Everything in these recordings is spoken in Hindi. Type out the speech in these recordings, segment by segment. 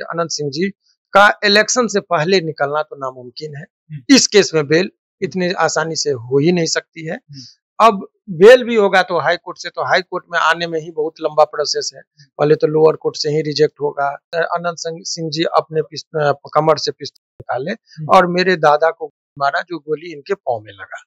कि अनंत सिंह जी का इलेक्शन से पहले निकलना तो नामुमकिन है। इस केस में बेल इतनी आसानी से हो ही नहीं सकती है। अब बेल भी होगा तो हाई कोर्ट से, तो हाई कोर्ट में आने में ही बहुत लंबा प्रोसेस है। पहले तो लोअर कोर्ट से ही रिजेक्ट होगा। अनंत सिंह जी अपने कमर से पिस्तौल निकाले और मेरे दादा को मारा, जो गोली इनके पाँव में लगा।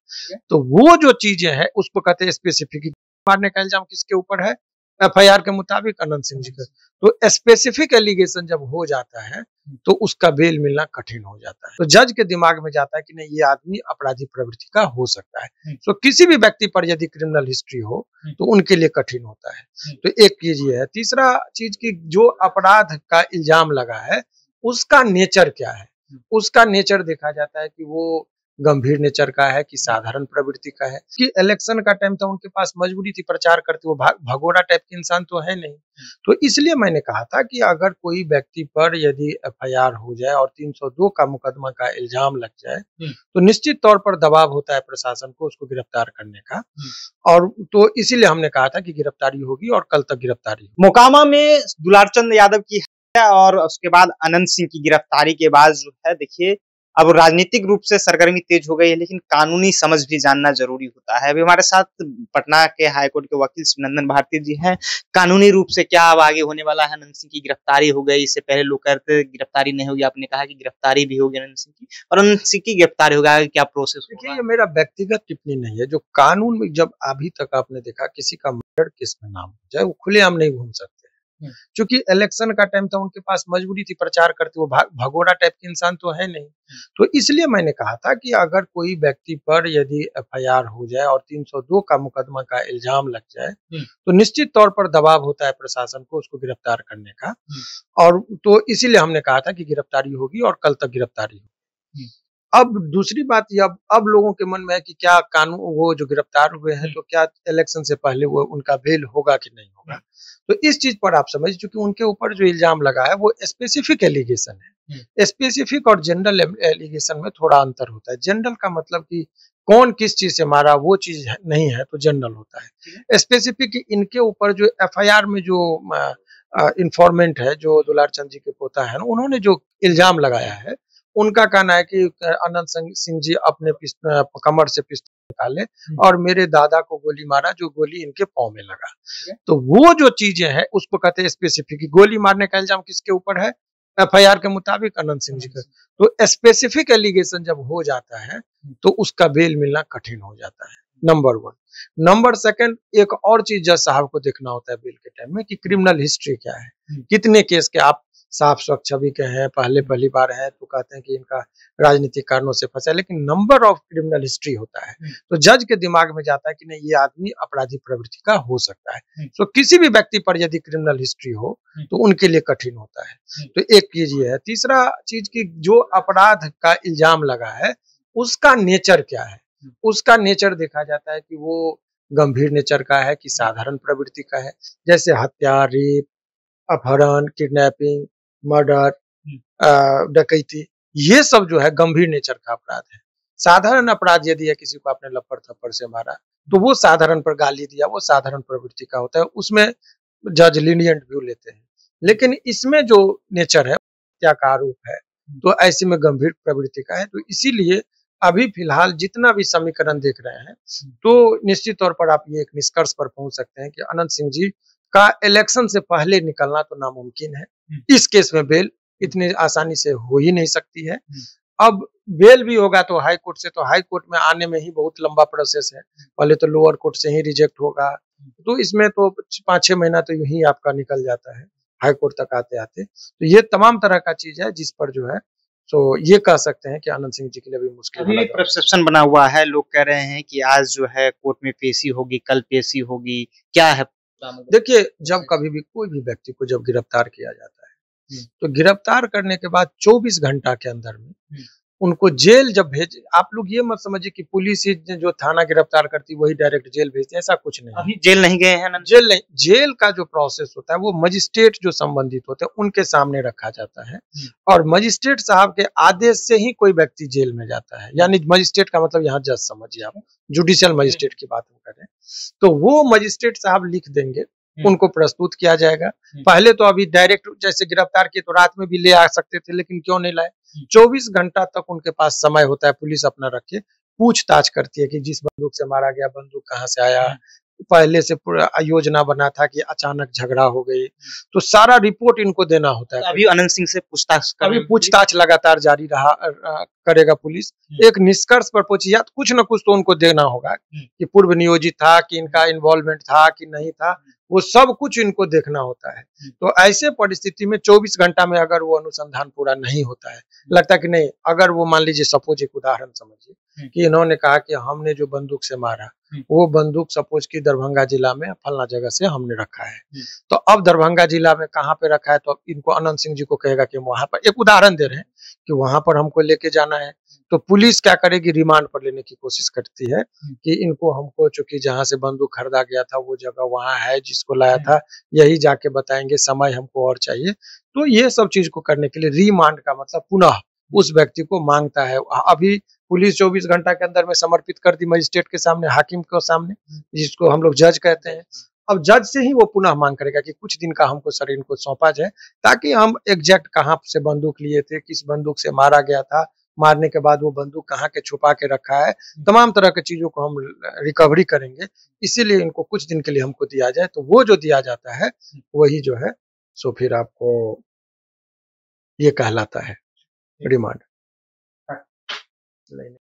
तो वो जो चीजें हैं उसको कहते हैं स्पेसिफिक। मारने का इल्जाम किसके ऊपर है? एफआईआर के मुताबिक अनंत सिंह जी का। तो स्पेसिफिक एलिगेशन जब हो जाता है तो उसका बेल मिलना कठिन हो जाता है। तो जज के दिमाग में जाता है कि नहीं, ये आदमी अपराधी प्रवृत्ति का हो सकता है। तो किसी भी व्यक्ति पर यदि क्रिमिनल हिस्ट्री हो तो उनके लिए कठिन होता है। तो एक चीज ये है। तीसरा चीज की जो अपराध का इल्जाम लगा है उसका नेचर क्या है? उसका नेचर देखा जाता है कि वो गंभीर नेचर का है कि साधारण प्रवृत्ति का है। कि इलेक्शन का टाइम था, उनके पास मजबूरी थी प्रचार करते, वो भगोड़ा टाइप के इंसान तो है नहीं। तो इसलिए मैंने कहा था कि अगर कोई व्यक्ति पर यदि एफआईआर हो जाए और 302 का मुकदमा का इल्जाम लग जाए तो निश्चित तौर पर दबाव होता है प्रशासन को उसको गिरफ्तार करने का। और तो इसीलिए हमने कहा था कि गिरफ्तारी होगी और कल तक गिरफ्तारी होगी। मोकामा में दुलारचंद यादव की हत्या और उसके बाद अनंत सिंह की गिरफ्तारी के बाद जो है, देखिए अब राजनीतिक रूप से सरगर्मी तेज हो गई है, लेकिन कानूनी समझ भी जानना जरूरी होता है। अभी हमारे साथ पटना के हाईकोर्ट के वकील शिवनंदन भारती जी हैं। कानूनी रूप से क्या अब आगे होने वाला है? अनंत सिंह की गिरफ्तारी हो गई, इससे पहले लोग कहते गिरफ्तारी नहीं होगी, आपने कहा कि गिरफ्तारी भी होगी अनंत सिंह की, और अनंत सिंह की गिरफ्तारी होगा, क्या प्रोसेस होगा? देखिए, ये मेरा व्यक्तिगत टिप्पणी नहीं है। जो कानून में जब अभी तक आपने देखा किसी का मर्डर केस में नाम हो जाए, वो खुलेआम नहीं घूम सकते। क्योंकि इलेक्शन का टाइम था, उनके पास मजबूरी थी प्रचार करते, वो भगोड़ा टाइप के इंसान तो है नहीं। तो इसलिए मैंने कहा था कि अगर कोई व्यक्ति पर यदि एफआईआर हो जाए और 302 का मुकदमा का इल्जाम लग जाए तो निश्चित तौर पर दबाव होता है प्रशासन को उसको गिरफ्तार करने का। और तो इसीलिए हमने कहा था कि गिरफ्तारी होगी और कल तक गिरफ्तारी होगी। अब दूसरी बात ये, अब लोगों के मन में है कि क्या कानून, वो जो गिरफ्तार हुए हैं तो क्या इलेक्शन से पहले वो उनका बेल होगा कि नहीं होगा। तो इस चीज पर आप समझ, चूंकि उनके ऊपर जो इल्जाम लगा है वो स्पेसिफिक एलिगेशन है। स्पेसिफिक और जनरल एलिगेशन में थोड़ा अंतर होता है। जनरल का मतलब कि कौन किस चीज से मारा वो चीज नहीं है, तो जनरल होता है। स्पेसिफिक इनके ऊपर जो एफआईआर में जो इंफॉर्मेंट है, जो दुलारचंद जी के पोता है, उन्होंने जो इल्जाम लगाया है, उनका कहना है कि अनंत सिंह जी अपने कमर से पिस्तौल निकाले और मेरे दादा को गोली मारा, जो गोली इनके पाँव में लगा। तो वो जो चीजें हैं उसको कहते हैं स्पेसिफिक। गोली मारने का इल्जाम किसके ऊपर है? एफआईआर के मुताबिक अनंत सिंह जी का। तो स्पेसिफिक एलिगेशन जब हो जाता है तो उसका बेल मिलना कठिन हो जाता है, नंबर 1। नंबर 2, एक और चीज जज साहब को देखना होता है बेल के टाइम में कि क्रिमिनल हिस्ट्री क्या है, कितने केस के आप साफ स्वच्छ छवि के हैं, पहली बार है तो कहते हैं कि इनका राजनीतिक कारणों से फंसा है, लेकिन नंबर ऑफ क्रिमिनल हिस्ट्री होता है। तो जज के दिमाग में जाता है कि नहीं, ये आदमी अपराधी प्रवृत्ति का हो सकता है। तो किसी भी व्यक्ति पर यदि क्रिमिनल हिस्ट्री हो तो उनके लिए कठिन होता है। तो एक चीज ये है। तीसरा चीज की जो अपराध का इल्जाम लगा है उसका नेचर क्या है? उसका नेचर देखा जाता है कि वो गंभीर नेचर का है कि साधारण प्रवृत्ति का है। जैसे हत्या, रेप, अपहरण, किडनैपिंग, मर्डर, डकैती, ये सब जो है गंभीर नेचर का अपराध है। साधारण अपराध यदि है, किसी को आपने लपड़ थप्पड़ से मारा तो वो साधारण पर गाली दिया, वो साधारण प्रवृत्ति का होता है, उसमें जज लीनियंट व्यू लेते हैं। लेकिन इसमें जो नेचर है, हत्या का आरोप है, तो ऐसे में गंभीर प्रवृत्ति का है। तो इसीलिए अभी फिलहाल जितना भी समीकरण देख रहे हैं तो निश्चित तौर पर आप ये एक निष्कर्ष पर पहुंच सकते हैं कि अनंत सिंह जी का इलेक्शन से पहले निकलना तो नामुमकिन है। इस केस में बेल इतनी आसानी से हो ही नहीं सकती है। अब बेल भी होगा तो हाई कोर्ट से, तो हाई कोर्ट में आने में ही बहुत लंबा प्रोसेस है। पहले तो लोअर कोर्ट से ही रिजेक्ट होगा, तो इसमें तो 5-6 महीना तो यूं ही आपका निकल जाता है हाई कोर्ट तक आते आते। तो ये तमाम तरह का चीज है जिस पर जो है तो ये कह सकते हैं कि आनंद सिंह जी के लिए भी मुश्किल। अभी परसेप्शन बना हुआ है, लोग कह रहे हैं कि आज जो है कोर्ट में पेशी होगी, कल पेशी होगी, क्या है? देखिए, जब कभी भी कोई भी व्यक्ति को जब गिरफ्तार किया जाता है तो गिरफ्तार करने के बाद 24 घंटा के अंदर में उनको जेल जब भेज, आप लोग ये मत समझिए कि पुलिस ही जो थाना गिरफ्तार करती वही डायरेक्ट जेल भेजती, ऐसा कुछ नहीं। अभी जेल नहीं गए हैं ना? जेल नहीं, जेल का जो प्रोसेस होता है वो मजिस्ट्रेट जो संबंधित होते हैं उनके सामने रखा जाता है और मजिस्ट्रेट साहब के आदेश से ही कोई व्यक्ति जेल में जाता है। यानी मजिस्ट्रेट का मतलब यहाँ जज समझिए आप, जुडिशियल मजिस्ट्रेट की बात हम करें तो वो मजिस्ट्रेट साहब लिख देंगे उनको प्रस्तुत किया जाएगा। पहले तो अभी डायरेक्ट जैसे गिरफ्तार किए तो रात में भी ले आ सकते थे, लेकिन क्यों नहीं लाए? 24 घंटा तक उनके पास समय होता है, पुलिस अपना रख के पूछताछ करती है कि जिस बंदूक से मारा गया बंदूक कहाँ से आया, पहले से पूरा योजना बना था कि अचानक झगड़ा हो गई, तो सारा रिपोर्ट इनको देना होता है। अभी अनंत सिंह से पूछताछ लगातार जारी करेगा पुलिस। एक निष्कर्ष पर पहुंची, या कुछ न कुछ तो उनको देना होगा कि पूर्व नियोजित था, कि इनका इन्वॉल्वमेंट था कि नहीं था, वो सब कुछ इनको देखना होता है। तो ऐसे परिस्थिति में 24 घंटा में अगर वो अनुसंधान पूरा नहीं होता है, लगता है कि नहीं, अगर वो मान लीजिए सपोज एक उदाहरण समझिए कि इन्होंने कहा कि हमने जो बंदूक से मारा वो बंदूक सपोज की दरभंगा जिला में फलना जगह से हमने रखा है, तो अब दरभंगा जिला में कहाँ पे रखा है, तो अब इनको अनंत सिंह जी को कहेगा कि वहां पर, एक उदाहरण दे रहे हैं कि वहां पर हमको लेके जाना है, तो पुलिस क्या करेगी, रिमांड पर लेने की कोशिश करती है कि इनको, हमको चूंकि जहां से बंदूक खरीदा गया था वो जगह वहां है, जिसको लाया था यही जाके बताएंगे, समय हमको और चाहिए। तो ये सब चीज को करने के लिए रिमांड का मतलब पुनः उस व्यक्ति को मांगता है। अभी पुलिस 24 घंटा के अंदर में समर्पित कर दी मजिस्ट्रेट के सामने, हाकिम के सामने, जिसको हम लोग जज कहते हैं। अब जज से ही वो पुनः मांग करेगा कि कुछ दिन का हमको सर इनको सौंपा जाए, ताकि हम एग्जैक्ट कहाँ से बंदूक लिए थे, किस बंदूक से मारा गया था, मारने के बाद वो बंदूक कहाँ के छुपा के रखा है, तमाम तरह की चीजों को हम रिकवरी करेंगे। इसीलिए इनको कुछ दिन के लिए हमको दिया जाए, तो वो जो दिया जाता है वही जो है सो फिर आपको ये कहलाता है रिमांड।